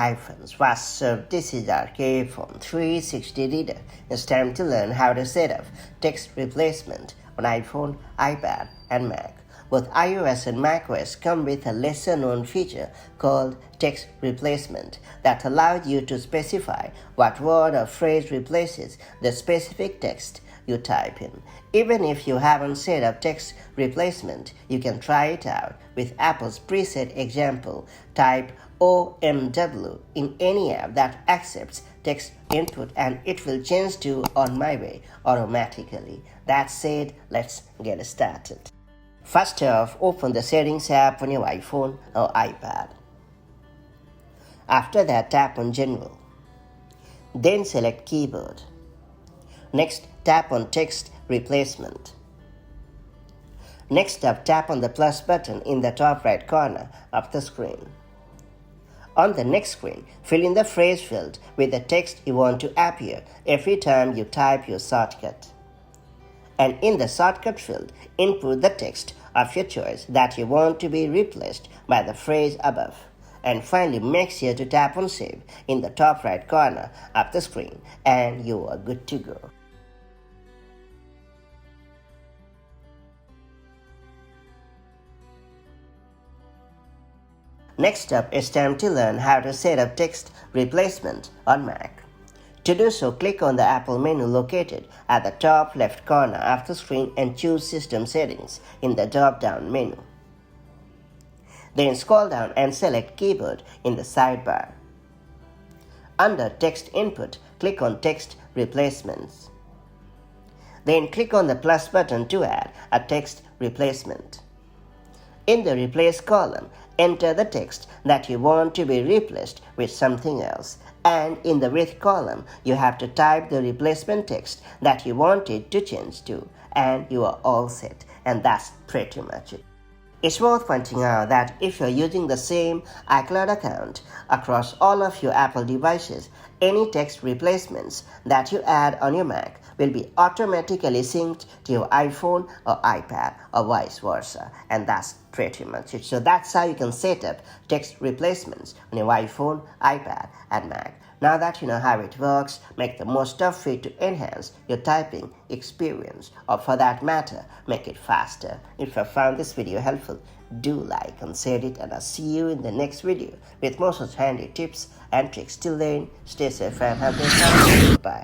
Hi friends, what's up? This is our iPhone 360 reader. It's time to learn how to set up text replacement on iPhone, iPad and Mac. Both iOS and macOS come with a lesser known feature called text replacement that allows you to specify what word or phrase replaces the specific text you type in. Even if you haven't set up text replacement, you can try it out with Apple's preset example. Type OMW in any app that accepts text input and it will change to "on my way" automatically. That said, let's get started. First off, open the Settings app on your iPhone or iPad. After that, tap on General. Then select Keyboard. Next, tap on Text Replacement. Next up, tap on the plus button in the top right corner of the screen. On the next screen, fill in the phrase field with the text you want to appear every time you type your shortcut. And in the shortcut field, input the text of your choice that you want to be replaced by the phrase above. And finally, make sure to tap on Save in the top right corner of the screen and you are good to go. Next up, it's time to learn how to set up text replacement on Mac. To do so, click on the Apple menu located at the top left corner of the screen and choose System Settings in the drop-down menu. Then scroll down and select Keyboard in the sidebar. Under Text Input, click on Text Replacements. Then click on the plus button to add a text replacement. In the Replace column, enter the text that you want to be replaced with something else. And in the With column, you have to type the replacement text that you want it to change to. And you are all set. And that's pretty much it. It's worth pointing out that if you're using the same iCloud account across all of your Apple devices, any text replacements that you add on your Mac will be automatically synced to your iPhone or iPad or vice versa. And that's pretty much it. So that's how you can set up text replacements on your iPhone, iPad and Mac. Now that you know how it works, make the most of it to enhance your typing experience, or for that matter, make it faster. If you found this video helpful, do like and share it, and I'll see you in the next video with more such handy tips and tricks. Till then, stay safe and have a good time. Bye.